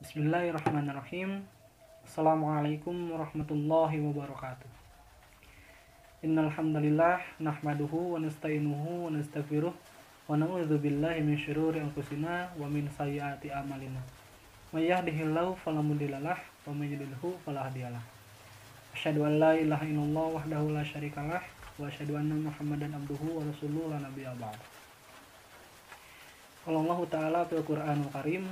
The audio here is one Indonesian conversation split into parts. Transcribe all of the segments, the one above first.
Bismillahirrahmanirrahim. Assalamualaikum warahmatullahi wabarakatuh. Innal hamdalillah nahmaduhu wa nasta'inuhu wa nastaghfiruh wa na'udzu billahi min syururi anfusina wa min sayyiati a'malina. May yahdihillahu fala mudhillalah wa may yudhlilhu fala hadiyalah. Asyhadu an la ilaha illallah wahdahu la syarikalah wa asyhadu anna Muhammadan abduhu wa rasuluhu la nabiyya ba'd. Qala Allah ta'ala fil Qur'anil Karim.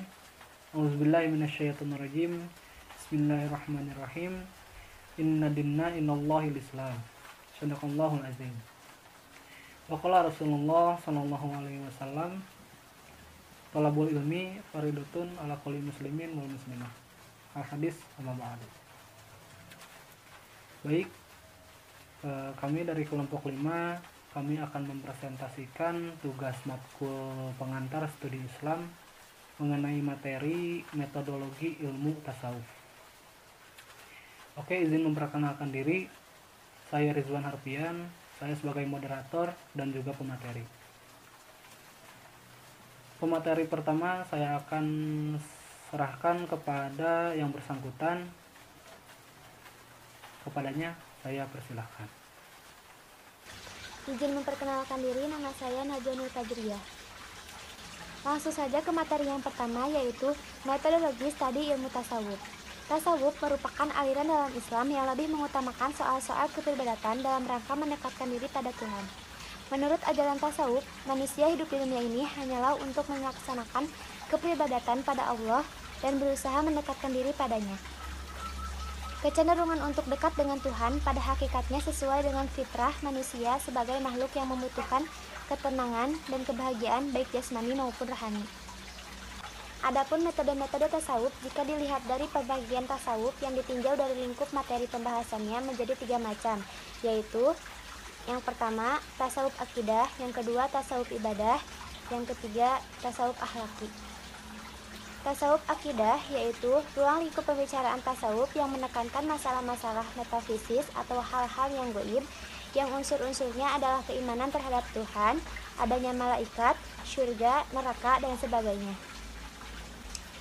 A'udzubillahi minasyaitonirrajim. Bismillahirrahmanirrahim. Inna dinna innallahi l-Islam. Shadaqallahul azim. Wa qala Rasulullah sallallahu alaihi wasallam, talabul ilmi faridatun ala kulli muslimin wal muslimah. Al-hadis amma ba'd. Baik, kami dari kelompok 5, kami akan mempresentasikan tugas matkul pengantar studi Islam mengenai materi metodologi ilmu tasawuf. Oke, izin memperkenalkan diri. Saya Rizwan Harfian, saya sebagai moderator dan juga pemateri. Pemateri pertama saya akan serahkan kepada yang bersangkutan. Kepadanya saya persilahkan. Izin memperkenalkan diri, nama saya Najwa Nur Fajriyah. Langsung saja ke materi yang pertama, yaitu metodologi studi ilmu tasawuf. Tasawuf merupakan aliran dalam Islam yang lebih mengutamakan soal-soal kepribadian dalam rangka mendekatkan diri pada Tuhan. Menurut ajaran tasawuf, manusia hidup di dunia ini hanyalah untuk melaksanakan kepribadian pada Allah dan berusaha mendekatkan diri padanya. Kecenderungan untuk dekat dengan Tuhan pada hakikatnya sesuai dengan fitrah manusia sebagai makhluk yang membutuhkan ketenangan dan kebahagiaan baik jasmani maupun rohani. Adapun metode-metode tasawuf jika dilihat dari pembagian tasawuf yang ditinjau dari lingkup materi pembahasannya menjadi 3 macam, yaitu yang pertama tasawuf akidah, yang kedua tasawuf ibadah, yang ketiga tasawuf akhlaki. Tasawuf akidah yaitu ruang lingkup pembicaraan tasawuf yang menekankan masalah-masalah metafisis atau hal-hal yang gaib yang unsur-unsurnya adalah keimanan terhadap Tuhan, adanya malaikat, syurga, neraka, dan sebagainya.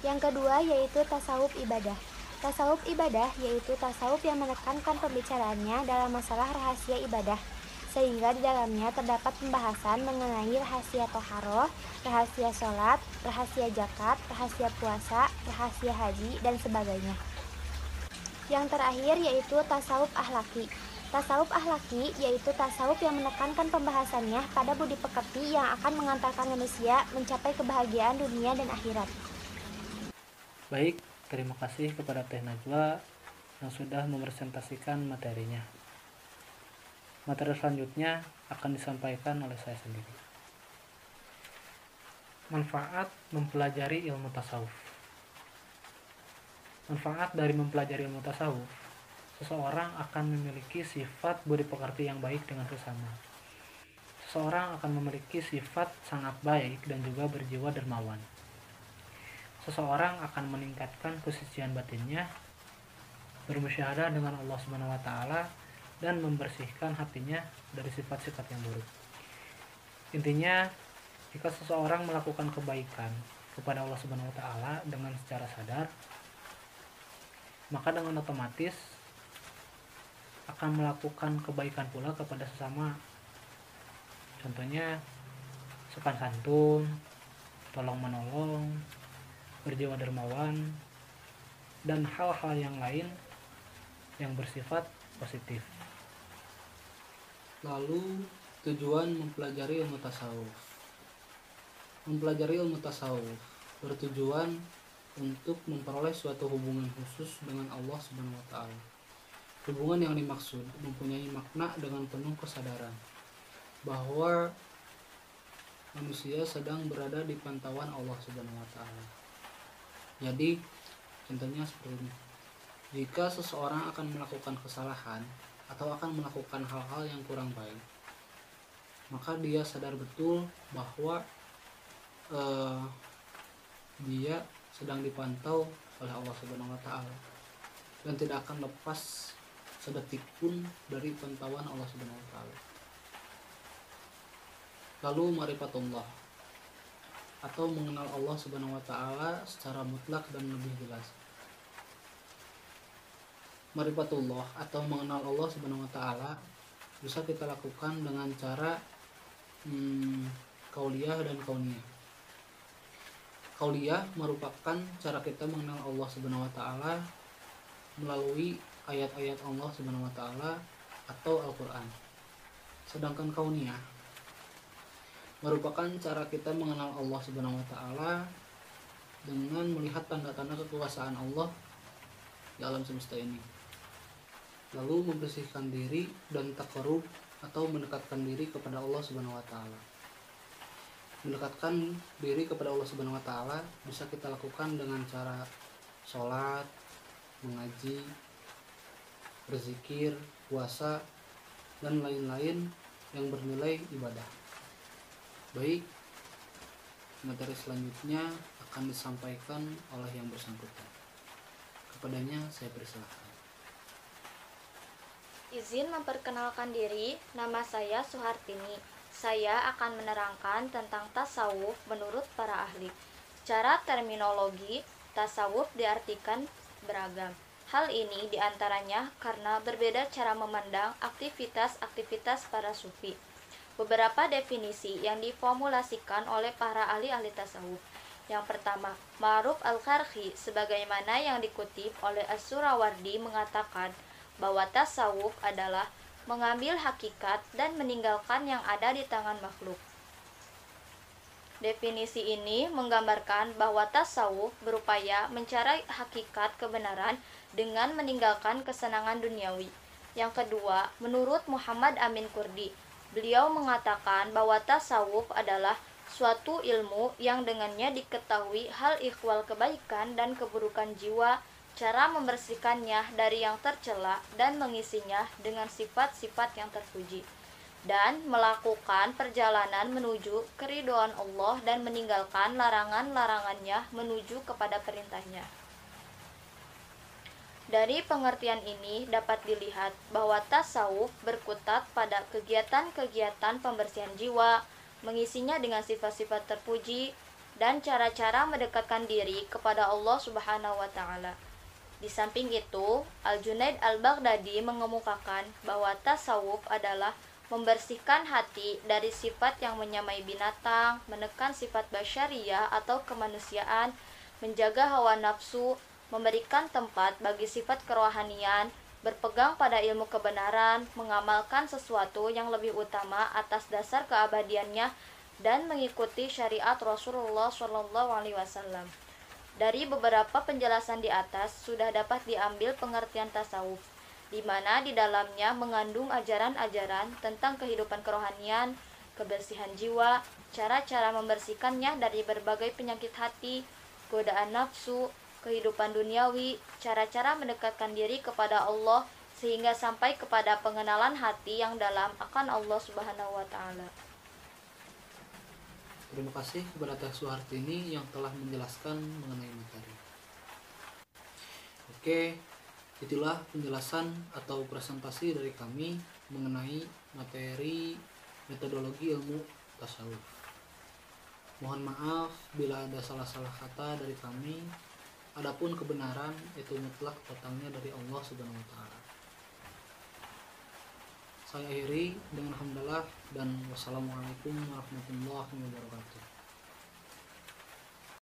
Yang kedua yaitu tasawuf ibadah. Tasawuf ibadah yaitu tasawuf yang menekankan pembicaraannya dalam masalah rahasia ibadah, sehingga di dalamnya terdapat pembahasan mengenai rahasia toharoh, rahasia sholat, rahasia zakat, rahasia puasa, rahasia haji, dan sebagainya. Yang terakhir yaitu tasawuf akhlaki. Tasawuf akhlaki yaitu tasawuf yang menekankan pembahasannya pada budi pekerti yang akan mengantarkan manusia mencapai kebahagiaan dunia dan akhirat. Baik, terima kasih kepada Teh Najwa yang sudah mempresentasikan materinya. Materi selanjutnya akan disampaikan oleh saya sendiri. Manfaat mempelajari ilmu tasawuf. Manfaat dari mempelajari ilmu tasawuf, seseorang akan memiliki sifat budi pekerti yang baik dengan sesama. Seseorang akan memiliki sifat sangat baik dan juga berjiwa dermawan. Seseorang akan meningkatkan kesucian batinnya, bermusyahadah dengan Allah Subhanahu wa taala, dan membersihkan hatinya dari sifat-sifat yang buruk. Intinya, jika seseorang melakukan kebaikan kepada Allah Subhanahu wa taala dengan secara sadar, maka dengan otomatis akan melakukan kebaikan pula kepada sesama. Contohnya sopan santun, tolong menolong, berjiwa dermawan, dan hal-hal yang lain yang bersifat positif. Lalu tujuan mempelajari ilmu tasawuf. Mempelajari ilmu tasawuf bertujuan untuk memperoleh suatu hubungan khusus dengan Allah Subhanahu wa taala. Hubungan yang dimaksud mempunyai makna dengan penuh kesadaran bahwa manusia sedang berada di pantauan Allah Subhanahu wa taala. Jadi, contohnya seperti ini. Jika seseorang akan melakukan kesalahan atau akan melakukan hal-hal yang kurang baik, maka dia sadar betul bahwa dia sedang dipantau oleh Allah Subhanahu wa taala dan tidak akan lepas sedetik pun dari pantauan Allah Subhanahu wa taala. Lalu ma'rifatullah. atau mengenal Allah Subhanahu wa taala secara mutlak dan lebih jelas. Ma'rifatullah atau mengenal Allah Subhanahu wa taala bisa kita lakukan dengan cara qauliyah dan kauniyah. Qauliyah merupakan cara kita mengenal Allah Subhanahu wa taala melalui ayat-ayat Allah Subhanahu wa taala atau Al-Qur'an. Sedangkan kauniyah merupakan cara kita mengenal Allah Subhanahu wa taala dengan melihat tanda-tanda kekuasaan Allah di alam semesta ini, lalu membersihkan diri dan taqarrub atau mendekatkan diri kepada Allah Subhanahu wa taala. Mendekatkan diri kepada Allah Subhanahu wa taala bisa kita lakukan dengan cara sholat, mengaji, berzikir, puasa, dan lain-lain yang bernilai ibadah. Baik, materi selanjutnya akan disampaikan oleh yang bersangkutan. Kepadanya saya persilahkan. Izin memperkenalkan diri, nama saya Suhartini. Saya akan menerangkan tentang tasawuf menurut para ahli. Secara terminologi, tasawuf diartikan beragam. Hal ini diantaranya karena berbeda cara memandang aktivitas-aktivitas para sufi. Beberapa definisi yang diformulasikan oleh para ahli-ahli tasawuf. Yang pertama, Ma'ruf al-Karhi sebagaimana yang dikutip oleh As-Surawardi mengatakan bahwa tasawuf adalah mengambil hakikat dan meninggalkan yang ada di tangan makhluk. Definisi ini menggambarkan bahwa tasawuf berupaya mencari hakikat kebenaran dengan meninggalkan kesenangan duniawi. Yang kedua, menurut Muhammad Amin Kurdi, beliau mengatakan bahwa tasawuf adalah suatu ilmu yang dengannya diketahui hal ihwal kebaikan dan keburukan jiwa, cara membersihkannya dari yang tercela dan mengisinya dengan sifat-sifat yang terpuji, dan melakukan perjalanan menuju keridhaan Allah dan meninggalkan larangan-larangannya menuju kepada perintahnya. Dari pengertian ini dapat dilihat bahwa tasawuf berkutat pada kegiatan-kegiatan pembersihan jiwa, mengisinya dengan sifat-sifat terpuji, dan cara-cara mendekatkan diri kepada Allah Subhanahu wa taala. Di samping itu, Al-Junaid Al-Baghdadi mengemukakan bahwa tasawuf adalah membersihkan hati dari sifat yang menyamai binatang, menekan sifat basyariyah atau kemanusiaan, menjaga hawa nafsu, memberikan tempat bagi sifat kerohanian, berpegang pada ilmu kebenaran, mengamalkan sesuatu yang lebih utama atas dasar keabadiannya, dan mengikuti syariat Rasulullah SAW. Dari beberapa penjelasan di atas sudah dapat diambil pengertian tasawuf, di mana di dalamnya mengandung ajaran-ajaran tentang kehidupan kerohanian, kebersihan jiwa, cara-cara membersihkannya dari berbagai penyakit hati, godaan nafsu, kehidupan duniawi, cara-cara mendekatkan diri kepada Allah sehingga sampai kepada pengenalan hati yang dalam akan Allah Subhanahu wa taala. Terima kasih kepada Teh Suhartini yang telah menjelaskan mengenai materi. Oke, itulah penjelasan atau presentasi dari kami mengenai materi metodologi ilmu tasawuf. Mohon maaf bila ada salah-salah kata dari kami. Adapun kebenaran itu mutlak datangnya dari Allah Subhanahu wa taala. Saya akhiri dengan hamdalah dan wassalamualaikum warahmatullahi wabarakatuh.